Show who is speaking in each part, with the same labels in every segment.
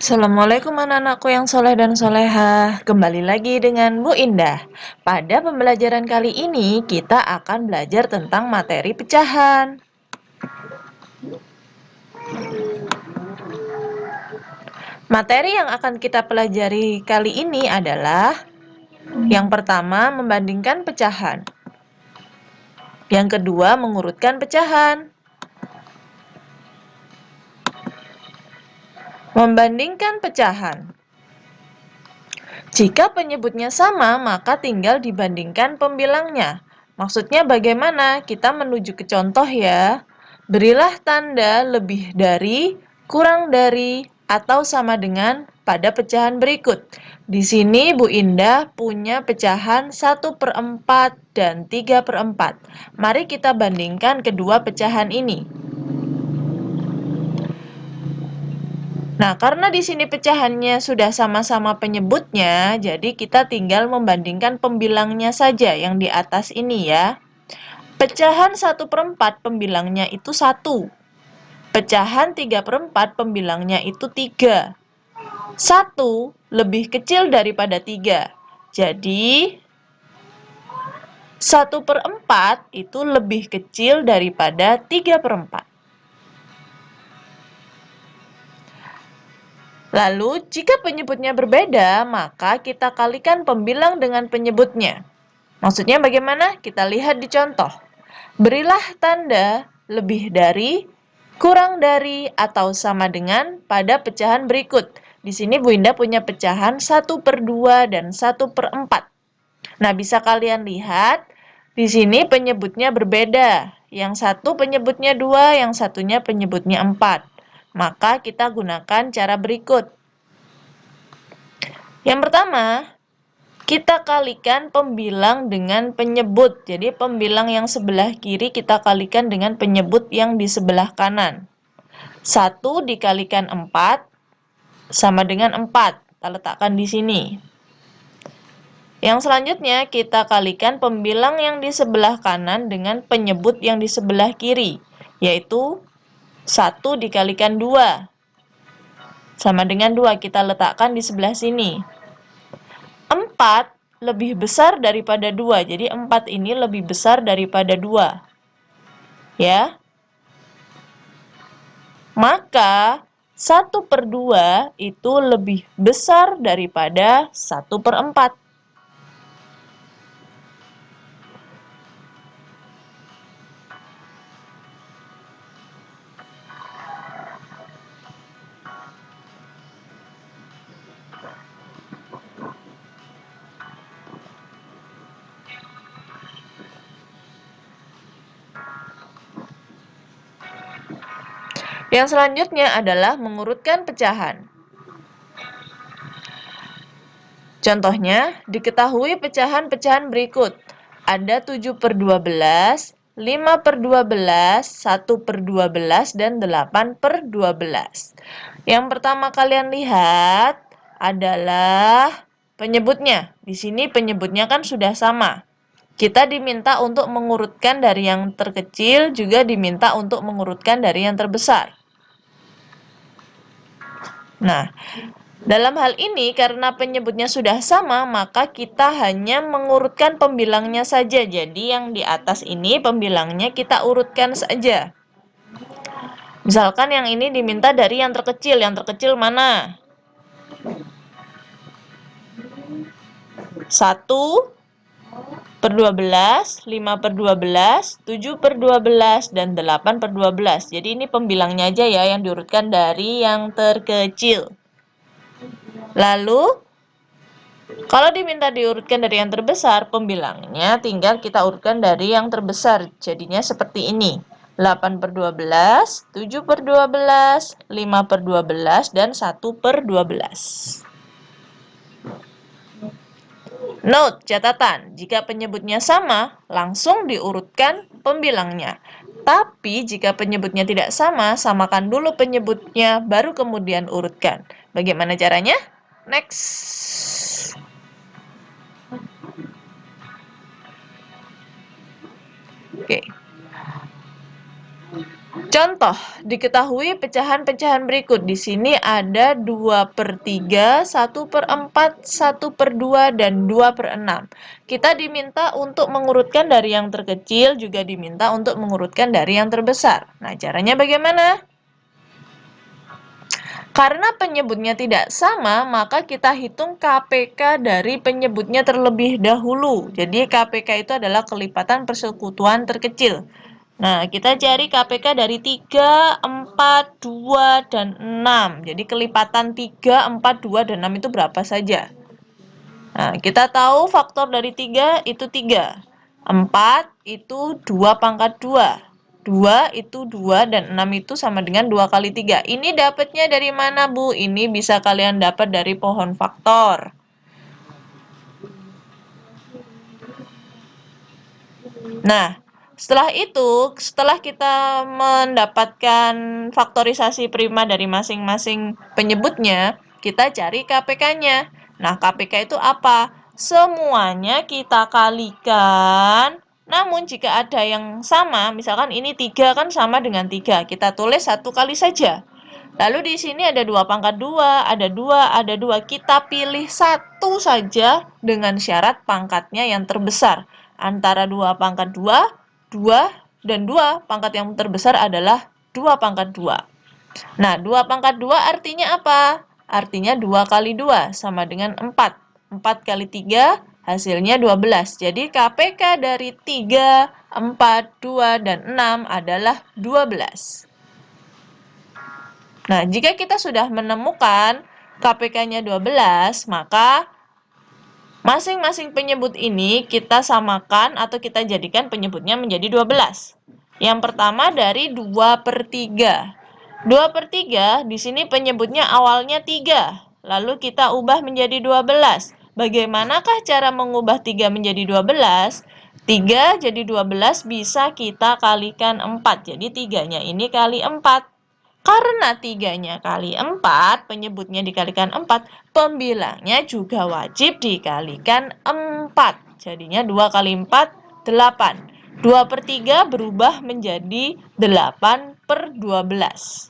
Speaker 1: Assalamualaikum anak-anakku yang soleh dan solehah. Kembali lagi dengan Bu Indah. Pada pembelajaran kali ini kita akan belajar tentang materi pecahan. Materi yang akan kita pelajari kali ini adalah yang pertama, membandingkan pecahan. Yang kedua, mengurutkan pecahan. Membandingkan pecahan. Jika penyebutnya sama, maka tinggal dibandingkan pembilangnya. Maksudnya bagaimana? Kita menuju ke contoh ya. Berilah tanda lebih dari, kurang dari, atau sama dengan pada pecahan berikut. Di sini Bu Indah punya pecahan 1/4 dan 3/4. Mari kita bandingkan kedua pecahan ini. Nah, karena di sini pecahannya sudah sama-sama penyebutnya, jadi kita tinggal membandingkan pembilangnya saja yang di atas ini ya. Pecahan 1/4 pembilangnya itu 1. Pecahan 3/4 pembilangnya itu 3. 1 lebih kecil daripada 3. Jadi, 1/4 itu lebih kecil daripada 3/4. Lalu, jika penyebutnya berbeda, maka kita kalikan pembilang dengan penyebutnya. Maksudnya bagaimana? Kita lihat di contoh. Berilah tanda lebih dari, kurang dari, atau sama dengan pada pecahan berikut. Di sini Bu Indah punya pecahan 1/2 dan 1/4. Nah, bisa kalian lihat, di sini penyebutnya berbeda. Yang satu penyebutnya 2, yang satunya penyebutnya 4. Maka kita gunakan cara berikut. Yang pertama, kita kalikan pembilang dengan penyebut. Jadi pembilang yang sebelah kiri kita kalikan dengan penyebut yang di sebelah kanan. 1 dikalikan 4 sama dengan 4. Kita letakkan di sini. Yang selanjutnya kita kalikan pembilang yang di sebelah kanan dengan penyebut yang di sebelah kiri, yaitu 1 dikalikan 2 sama dengan 2. Kita letakkan di sebelah sini. 4 lebih besar daripada 2. Jadi 4 ini lebih besar daripada 2. Ya. Maka 1/2 itu lebih besar daripada 1/4. Yang selanjutnya adalah mengurutkan pecahan. Contohnya, diketahui pecahan-pecahan berikut. Ada 7/12, 5/12, 1/12, dan 8/12. Yang pertama kalian lihat adalah penyebutnya. Di sini penyebutnya kan sudah sama. Kita diminta untuk mengurutkan dari yang terkecil, juga diminta untuk mengurutkan dari yang terbesar. Nah, dalam hal ini karena penyebutnya sudah sama, maka kita hanya mengurutkan pembilangnya saja. Jadi yang di atas ini pembilangnya kita urutkan saja. Misalkan yang ini diminta dari yang terkecil. Yang terkecil mana? 1/12, 5/12, 7/12, dan 8/12. Jadi ini pembilangnya aja ya yang diurutkan dari yang terkecil. Lalu, kalau diminta diurutkan dari yang terbesar, pembilangnya tinggal kita urutkan dari yang terbesar. Jadinya seperti ini. 8/12, 7/12, 5/12, dan 1/12. Note, catatan, jika penyebutnya sama, langsung diurutkan pembilangnya. Tapi jika penyebutnya tidak sama, samakan dulu penyebutnya, baru kemudian urutkan. Bagaimana caranya? Next. Oke. Contoh, diketahui pecahan-pecahan berikut. Di sini ada 2/3, 1/4, 1/2, dan 2/6. Kita diminta untuk mengurutkan dari yang terkecil, juga diminta untuk mengurutkan dari yang terbesar. Nah, caranya bagaimana? Karena penyebutnya tidak sama, maka kita hitung KPK dari penyebutnya terlebih dahulu. Jadi KPK itu adalah kelipatan persekutuan terkecil. Nah, kita cari KPK dari 3, 4, 2, dan 6. Jadi kelipatan 3, 4, 2, dan 6 itu berapa saja? Nah, kita tahu faktor dari 3 itu 3. 4 itu 2 pangkat 2. 2 itu 2 dan 6 itu sama dengan 2 kali 3. Ini dapatnya dari mana, Bu? Ini bisa kalian dapat dari pohon faktor. Nah, setelah kita mendapatkan faktorisasi prima dari masing-masing penyebutnya, kita cari KPK-nya. Nah, KPK itu apa? Semuanya kita kalikan. Namun jika ada yang sama, misalkan ini 3 kan sama dengan 3, kita tulis 1 kali saja. Lalu di sini ada 2 pangkat 2, ada 2, ada 2. Kita pilih 1 saja dengan syarat pangkatnya yang terbesar. Antara 2 pangkat 2, 2, dan 2 pangkat yang terbesar adalah 2 pangkat 2. Nah, 2 pangkat 2 artinya apa? Artinya 2 kali 2 sama dengan 4. 4 kali 3 hasilnya 12. Jadi KPK dari 3, 4, 2, dan 6 adalah 12. Nah, jika kita sudah menemukan KPK-nya 12, maka masing-masing penyebut ini kita samakan atau kita jadikan penyebutnya menjadi 12. Yang pertama dari 2/3. 2/3 di sini penyebutnya awalnya 3, lalu kita ubah menjadi 12. Bagaimanakah cara mengubah 3 menjadi 12? 3 jadi 12 bisa kita kalikan 4. Jadi 3-nya ini kali 4. Karena 3-nya kali 4, penyebutnya dikalikan 4, pembilangnya juga wajib dikalikan 4. Jadinya 2 kali 4, 8. 2/3 berubah menjadi 8/12.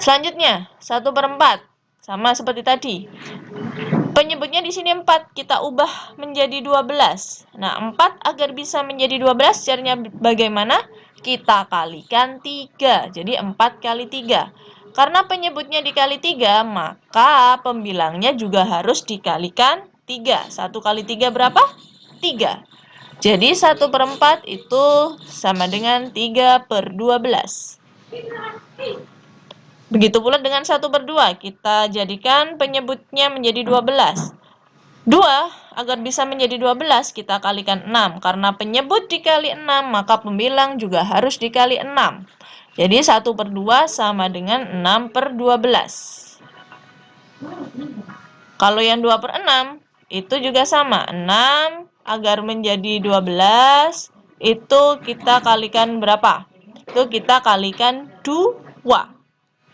Speaker 1: Selanjutnya, 1/4. Sama seperti tadi. Penyebutnya di sini 4, kita ubah menjadi 12. Nah, 4 agar bisa menjadi 12, caranya bagaimana? Kita kalikan 3. Jadi 4 kali 3. Karena penyebutnya dikali 3, maka pembilangnya juga harus dikalikan 3. 1 kali 3 berapa? 3. Jadi 1/4 itu sama dengan 3/12. Begitu pula dengan 1/2. Kita jadikan penyebutnya menjadi 12. 2 agar bisa menjadi 12 kita kalikan 6. Karena penyebut dikali 6 maka pembilang juga harus dikali 6. Jadi 1/2 sama dengan 6/12. Kalau yang 2/6 itu juga sama. 6 agar menjadi 12 itu kita kalikan berapa? Itu kita kalikan 2.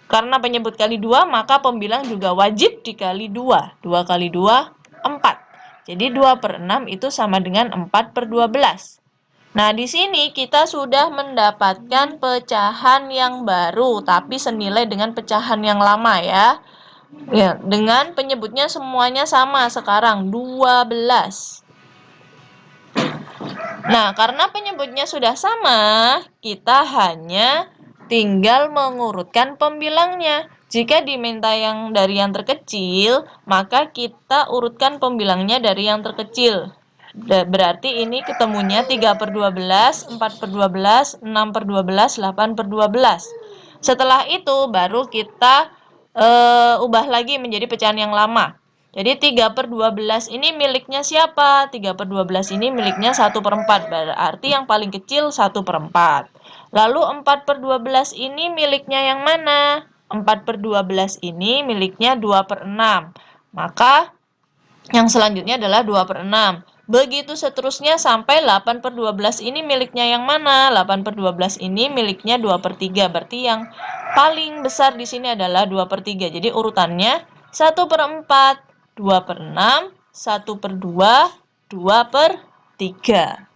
Speaker 1: Karena penyebut kali 2, maka pembilang juga wajib dikali 2. 2 kali 2, 4. Jadi 2/6 itu sama dengan 4/12. Nah, di sini kita sudah mendapatkan pecahan yang baru, tapi senilai dengan pecahan yang lama ya. Ya, dengan penyebutnya semuanya sama sekarang, 12. Nah, karena penyebutnya sudah sama, kita hanya tinggal mengurutkan pembilangnya. Jika diminta yang dari yang terkecil, maka kita urutkan pembilangnya dari yang terkecil. Berarti ini ketemunya 3/12, 4/12, 6/12, 8/12. Setelah itu baru kita ubah lagi menjadi pecahan yang lama. Jadi 3/12 ini miliknya siapa? 3/12 ini miliknya 1/4. Berarti yang paling kecil 1/4. Lalu 4/12 ini miliknya yang mana? 4/12 ini miliknya 2/6. Maka yang selanjutnya adalah 2/6. Begitu seterusnya sampai 8/12 ini miliknya yang mana? 8/12 ini miliknya 2/3. Berarti yang paling besar di sini adalah 2/3. Jadi urutannya 1/4, 2/6, 1/2, 2/3.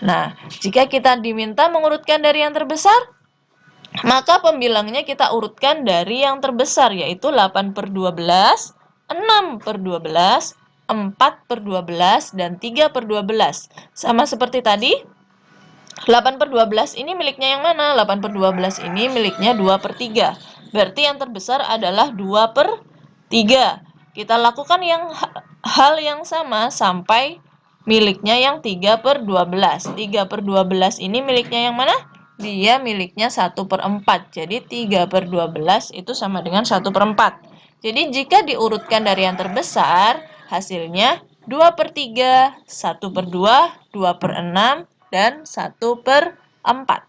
Speaker 1: Nah, jika kita diminta mengurutkan dari yang terbesar, maka pembilangnya kita urutkan dari yang terbesar, yaitu 8/12, 6/12, 4/12, dan 3/12. Sama seperti tadi, 8/12 ini miliknya yang mana? 8/12 ini miliknya 2/3. Berarti yang terbesar adalah 2/3. Kita lakukan hal yang sama sampai miliknya yang 3/12. 3/12 ini miliknya yang mana? Dia miliknya 1/4. Jadi 3/12 itu sama dengan 1/4. Jadi jika diurutkan dari yang terbesar, hasilnya 2/3, 1/2, 2/6, dan 1/4.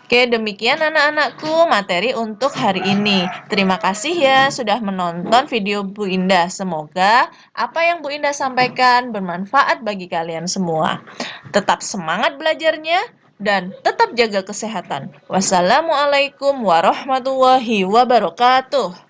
Speaker 1: Oke, demikian anak-anakku materi untuk hari ini. Terima kasih ya sudah menonton video Bu Indah. Semoga apa yang Bu Indah sampaikan bermanfaat bagi kalian semua. Tetap semangat belajarnya dan tetap jaga kesehatan. Wassalamualaikum warahmatullahi wabarakatuh.